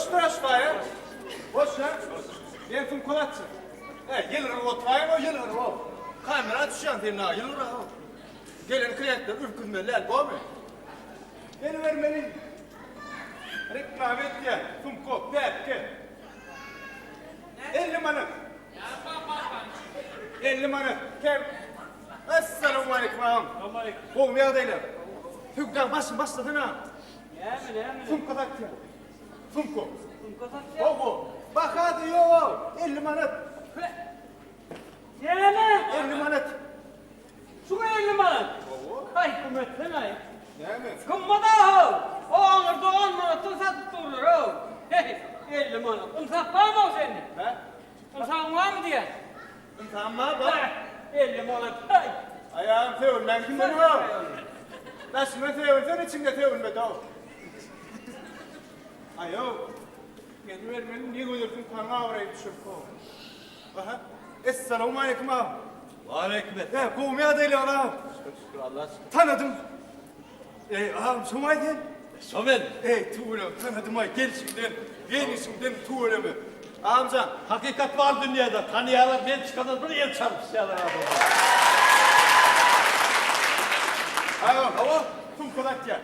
Boştur aşağıya. Boş ya. Ben tüm kolatçı. Yılır oturayım o yılır o. Kamera düşen tırnağı yılır o. Gelen kliyentler ürkünmeler bu mu? Beni vermenin. Reklam et ya. Tüm kop ver ki. 50 manat. 50 manat. Kem. Esselamu aleyküm ağam. Kovmaya değilim. Hükkan başladın ha. Funko taktı. Funko. Funko. Bak hadi yok. 50 manat. Yeme. 50 manat. Şuna 50 manat. Ay kıymetli ay. Değil mi? Kımmada o. O ağırda 10 manatı satıp durur o. 50 manat. İnsan var mı o senin? He? İnsan var mı diye? İnsan var bak. 50 manat. Ay. Ayağım tevürlen kimden o? Başına tevürsen içinde tevürme de o. Ayo. Beni vermenin niye koyuyorsun kanına oraya düşürüp o. Aha. Esselamu aleyküm ağam. Aleyküm et. Ya kovmaya değilim ağam. Şükür Allah'a şükür. Tanıdım. Ağam Somay'den. Somen. Tuğrul tanıdım ay gelişimden, gelişimden Tuğrul'u. Ağamcan. Hakikat var dünyada. Tanıyanlar Belçika'dan buraya çarpışıyorlar abi. Ayo. Hava. Tüm kodak ya.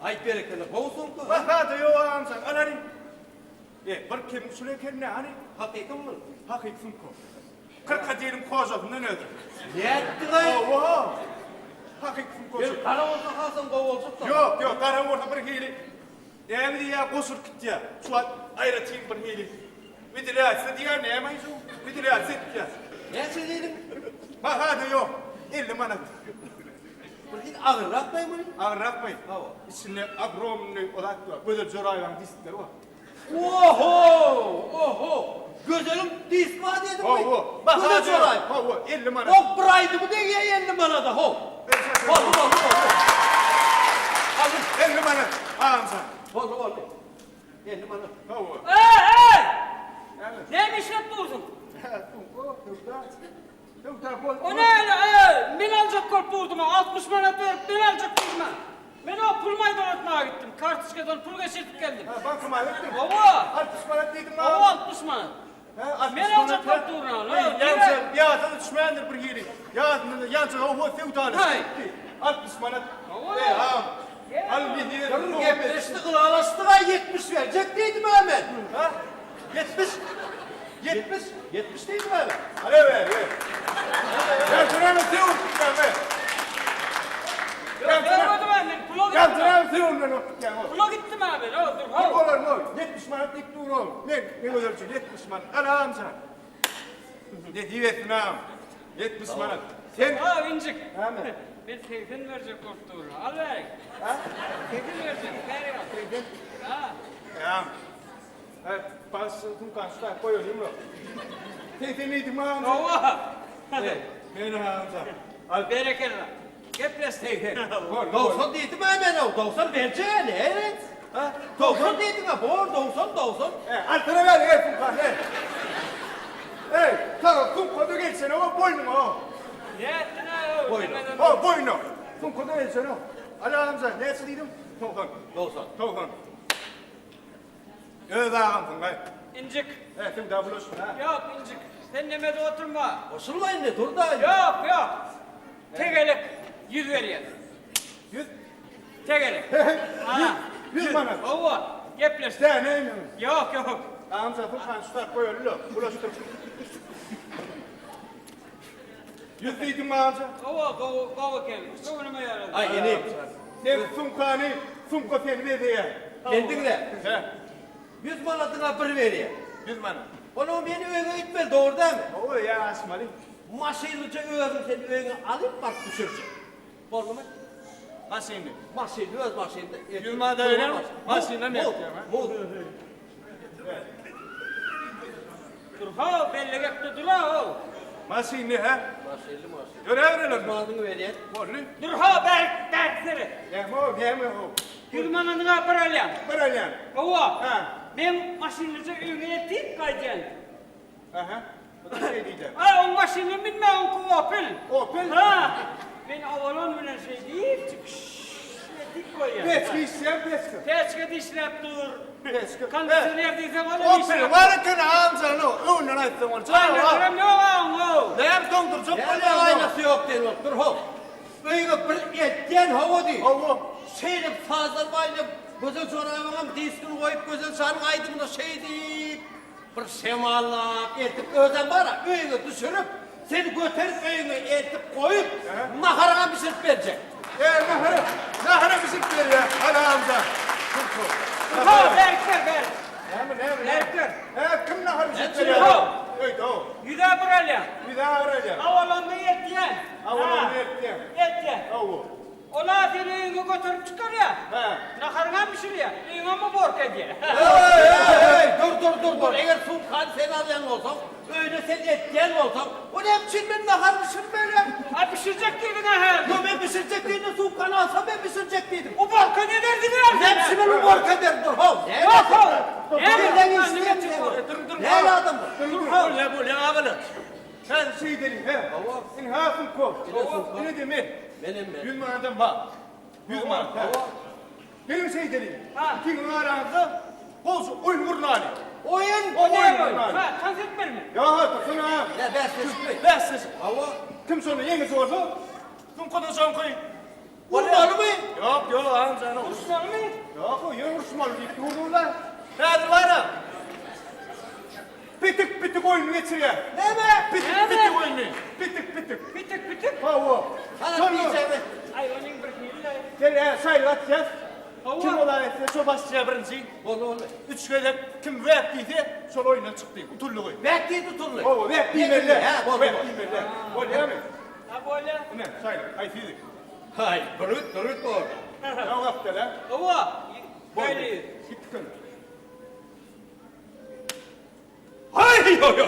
Ay berekeli. Kovsun ku. Bak hadi yo ağamcan. Alari. Bir kim süreken ne hani? Hakikat mı? Hakik funko. 40 diyelim kozak ne nedir? Yetti gay. Oho. Hakik funko. Bir kara olsa kalsın kov olsun da. Yok karam orada bir hili. Değerli ya kosur kit ya. Şu an ayratayım bir hili. Bir de rahatsız diyor ne yamayız o? Bir de rahatsız ya. Ne söyleyelim? Bak hadi yo. 50 manat. Bir ağır rakmayın bunu. Ağır rakmayın. Hava. İçinde agромlu olarak var. Böyle zoraylan diskleri var. Oho. Gözlerim disma dedim. Ho. Bak Gözler hadi çoray. Ho. 50 manat. Hop buraydı bu ne ya 50 manada ho. Oldu. 50 manat. Ağam sen. Oldu. 50 manada. Ho. Hey! Evet. Neymiş hep durdun? Funko. Yok da. O ne öyle? Ben alacak kol buldum. 60 manat verip ben alacak buldum. Ben o pul maydanatmaya gittim. Kartışkadan pul geçirtip geldim. Bakma ettim. Baba! 60 manat dedim O ağam. 60 manat. Ben alacak kol buldum. Yancı, ya da düşmandır bir yeri. Yancı o fevdanı. Hay. 60 manat. Baba. Ağam. Al bir diye. Görün gebeşti kılalastığa 70 verecek değildim hemen. Ha? 70. 70 değil mi hemen? Hadi ver. Yancı'nın tevun ver. Vermedim ben. Pula gittim. Yancı'nın tevundan Pula gittim abi. Dur. Ne olur mu? 70 manat dik dur oğlum. Ne kadar çok 70 manat. Allah'ım sana. Ne diyorsun ağam? 70 manat. Sen Ha incik. Hemen. Ben 80 verecek korktuğunu. Al ver. Ha? 80 verecek. Ver ya. Ha. ağam. Evet, bazı kansular koyuyorum mu? Sen neydi ağam? Baba. Ben ağam sana. Al. Bereketli. Geples teyze. 90 değildim hemen o. 90 vereceğin evet. Ha? 90 değildim ha. Bor 90. Altına ver Furkan. Tamam Funko'da geçsene o boynu o. Ne ettin ha o? Boynu. O boynu. Funko'da geçsene o. Allah'ım sana ne dedim? Tokan. 90. Evet ağam Furkan. İncik. Sen daha buluşsun ha. Yok incik. Sen demede oturma. Osurmayın ne dur da. Yok. Tegelik 100 veriyor. 100. Tegelik. 100 manat. Baba. Geples. Sen neymiş? Yok. Ağam sana Furkan tutar koyuyor. Bulaştır. 100 dedim ağam sana. Baba gelmiş. Çoğunuma yaradı. Ay yeni. Sen Funko seni veriyor. Kendin de. He. 100 manatına bir veriyor. 100 manat. Onu beni öyle gitme doğru değil mi? O ya asmalı. Maşaylıca öğrenim seni öyle alıp bak düşürecek. Doğru mu? Ha şimdi. Maşaylı öz maşaylı. Yılmaz da öyle mi? Maşayla ne yapacağım ha? Dur ha belli gepte dur ha. Maşin ne ha? Maşaylı. Göreverelim mi? Manadını veriyor. Morlu. Dur ha berk seni. Gelme o. Yılmanadına paralyan. Bırayan. Baba. Ha. Ben maşinlice övgüye tip kayacağım. Aha. Bu da şey diyeceğim. Ha o maşinli bilmem o Opel. Opel. Ha. Ben avalon bilen şey değil. dik koyuyor. Peçki isteyen peçki. Peçke dişlep dur. Peçki. Kondisyoner diyse bana O dişlep pil dur. var ki amcanı önden aytsan onu. Aynen krem ne oğlan o? Lem dondur çok Ne böyle aynası yok den otur hop. Öyle bir etken hava değil. Allah. Şeyle fazla bayla gözün çorabına diskin koyup gözün sarın aydınına şey deyip bir şemallap etip özen var ya öyle düşürüp seni götürüp öyle etip koyup makarana pişirip verecek. Nahara bizik ver ya. Hadi amca. Ha berker ber. Ne? Berker. Kim nahara bizik ver Hepsini ya? al. Öyle o. Yüde buraya. Bir daha arayacağım. Havalanda yettiyen. Havalanda yettiyen. Yettiyen. Avu. Ola seni evine götürüp çıkar ya. He. Nakarına pişiriyor. Evine mi bork ediyor? Hey, dur. Eğer sultan sen alayan olsam, öyle sen etken olsam, o ne biçim ben mahar pişirmeyeyim. Ha pişirecek dedin ha. Yo ben pişirecek değilim, sultanı alsam ben pişirecek değilim. O borka ne derdin ya? Hepsi benim borka der, dur hov. Yok o. Nereden Ne isteyen dur. ne adam bu? Bu ne ağalı? Sen şey dedim he. Sen hafın kov. Ne demek? Benim 100 manattan bak. 100 manat. Benim şey dedim. Ha. İkinin aranızda olsun oyun vurun hali. Oyun. O ne Oyun oyun? var. Ha konfet mi? Ya ha takın ha. Ne ben seçtim. Ben siz. Hava. Kim sonra yengesi olsa kim kadın son koyun. Vurmalı mı? Yok amcanım. Osman mı? Yok o yeni vuruşmalı deyip dururlar. Hadi var ha. Pitik oyunu geçiriyor. Ne be? Pitik oyunu. Pitik. Bitik. Ha o. Sana Sonra diyeceğim. Ay onun bir neydi? gel sayılat yaz. Hava. Kim olaysa şu başlıca birinci. Onu. Üç kere kim verdiyse sol oyundan çıktı. Utullu koy. Bekleyi tuturlu. O verdiğiyle. Ha, bol. Verdiğiyle. O ne mi? Ha böyle. Ne? Sayılat. Ay fizik. Hay, durut bol. Ne yaptı lan? Hava. Bol. Böyle. Gittin. Hay yo.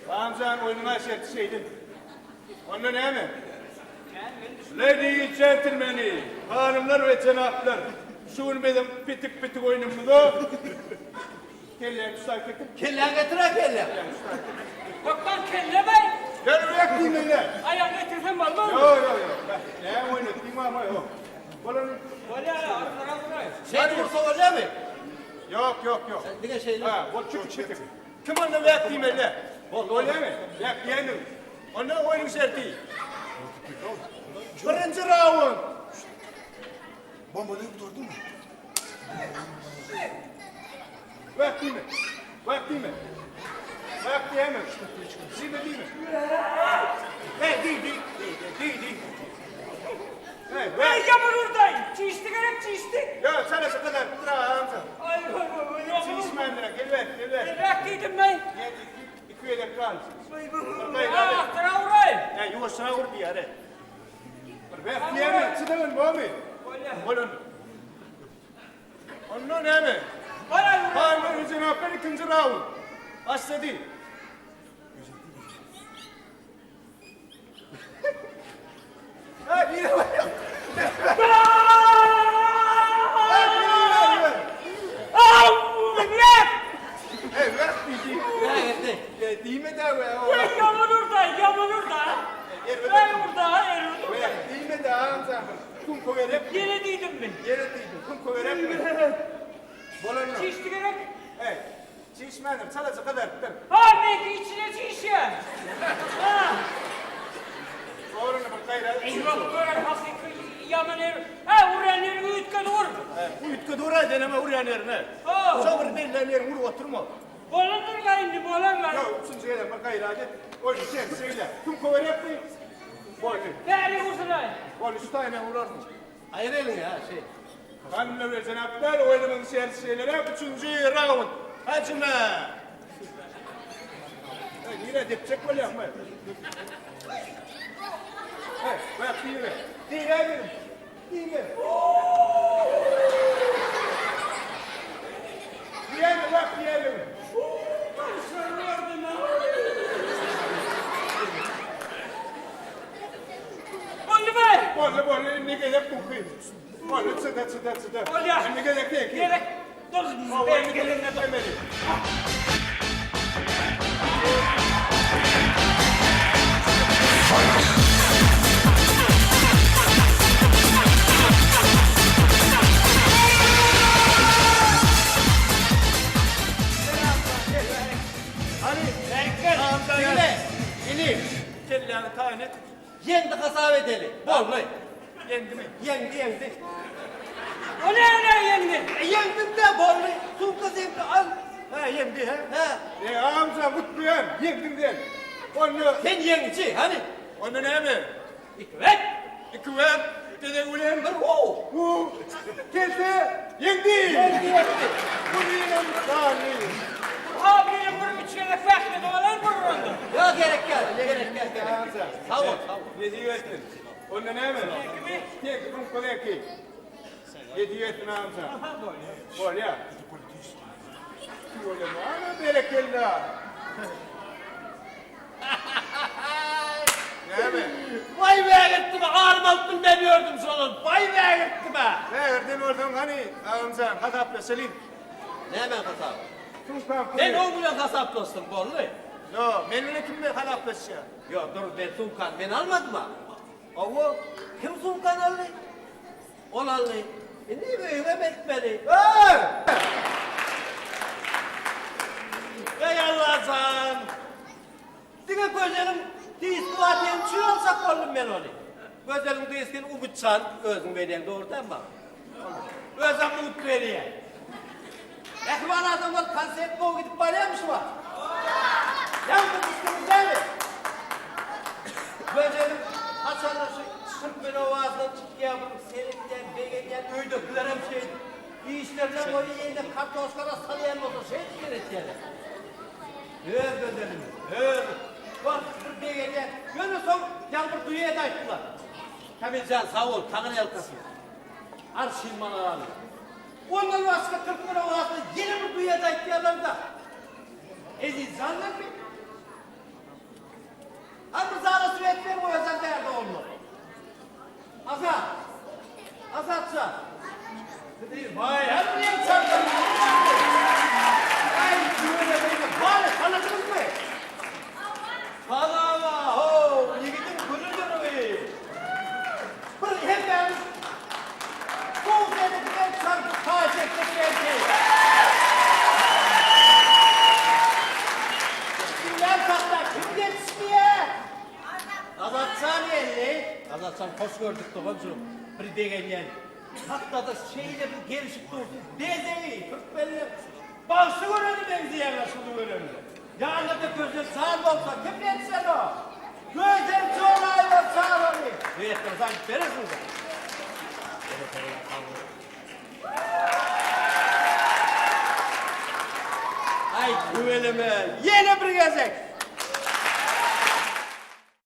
Amcan oyununa şeydi. Onun ne mi? Ladies, gentlemen, hanımlar ve cenaplar. Şu benim pitik oyunumda. Kellerini tutar ketim. Kellen getir ha kellen. Baktan kelle bey. Gel buraya dinle. Ayak getirsem var mı? Yok. Ne oynatayım ama yok. Olanın. Böyle arkana buraya. Şey dursa olacak mı? Yok. Dine şeyler. Ha, bu küçük pitik. Kim onu verdiğim elle? Öyle mi? Bekleyelim. Onun oyunun şerti. Birinci round. Bombalayıp durdun mu? Vakti mi? Değil mi? Değil. Ben yamur oradayım. Çişti gerek çişti. Ya sana şu kadar tıra amca. Ay yamur. Çişmenlere gel ver. Bıraktıydım ben. Gel iki yedek kal. Ah tıra orayı. Ya yuvasına vur bir yere. Vakti mi? Çıdamın bu mi? Olun. Onun ne mi? Bana vur. Hanımın cenaplar ikinci round. Asla değil. Hadi yine bak. Millet! Evet, Ne değil mi de be? Ben yamur orada. Ben orada, Değil mi de amca? Kum koyarıp Yere değdim ben. yere değdim. Kum koyarıp Bolanı. Çişti gerek. Hey, çişmenim, çalacak kadar. Ha belki içine çiş ya. Ha. Doğrunu bak gayra. Eyvah böyle hakiki yaman er. Ha uğrayanları uyutkan vur. Uyutka dura deneme uğrayan yerine. Ha. Sabır verilen yerin vur oturma. Bolanır gayindi bolanlar. Ya üçüncü yerden bak gayra hadi. Oyun söyle. Kum koyarıp mı? Boynu. Değerli vursunlar. Boynu şu tane vurur mu? Hayır elin ya şey. Hanımlar ve cenaplar oyunun şeylere üçüncü round. Hacime. Yine dipçek böyle yapma. Hey, bak değil mi? Değil mi? Değil mi? Diğer mi bak diğer mi? Oldu be. Bolle ne gerek kokuyum. Bolle çıda. Oldu ya. Ne gerek değil ki. Gerek. Dur. Ben gelinle dur. Demeli. bedeli. Vallahi. Yendi mi? Yendi. O ne yengin? Yendim de vallahi. Sulka zevkli al. Ha yendi ha? He. Amca mutluyum. Yendim ben. Onu, Sen yengici hani? onu ne mi? İkvet. İki ver. Dede ulan. Bir o. Bu. Kese. Yendi. Yendi. Bu benim sani. Abi bir çeyrek bekledi olan vururdu. Ya gerek gel. Amca. Sağ ol. Ne diyorsun? Onu ne mi? Tek bunun koleki. Ne diyorsun amca? Bol ya. Böyle bana bereketli. Ne mi? Vay be gitti be. Ağrım altın demiyordum sonun. Vay be gitti be. Nereden oradan hani amca kasapla Selim. Ne hemen kasap? Sunkan Ben kuyu. oğluyla kasap dostum vallahi. Yo, benimle kimle kasaplaşa? Yok dur ben Sunkan ben almadım ha. Avu. Kim Sunkan aldı? Ol aldı. Ne böyle bekmeli? Hey! Ey Allah'ım. Dine gözlerim disk vaten çığırsak oldum ben onu. Gözlerim diskin umutsan özün veren doğrudan bak. Özüm umut veriyor. Ekman adamlar konser kov gidip bağlayamış var. Yankı diskimiz değil mi? Gözlerim açanlar çıkıp beni o ağzından çıkıya vurup seyreden, begeden, öydüklerim şey. İyi işlerden böyle yerine kartoşkara salayan olsa şey çıkarır. Öl gözlerim, öl. Bak bir begeden, gönül son yankı duyuya da ettiler. Kamilcan sağ ol, tanrı yalkasın. Arşin bana alın. Ondan başka 40 lira ağzına yeni bir duyuya da ettiler da. Eziz zannetmeyin. Hangi zara sürekli bu özel değerde olmalı? Azatça. Vay her bir çarptın. Ay böyle böyle. Tanıdınız mı? Tanıma. Ho, yiğidim gururdur be. Bir hemen bu dedikten çarpı taşekte geldi. Kimler saklar? Kim yetişmiyor? Azatsan elini. Azatsan hoş gördük babacığım. Bir degen yani. Hatta da şeyle bir gelişip durdu. Dezeyi, kırkbelli. Bağışı görelim benzeyen aşılı görelim. Yarın da gözler sağır olsa kim yetişen o? Gözler çoğun aylar sağır onu. Evet, sanki verirsin sen. Ay güvelime, yine bir gezek.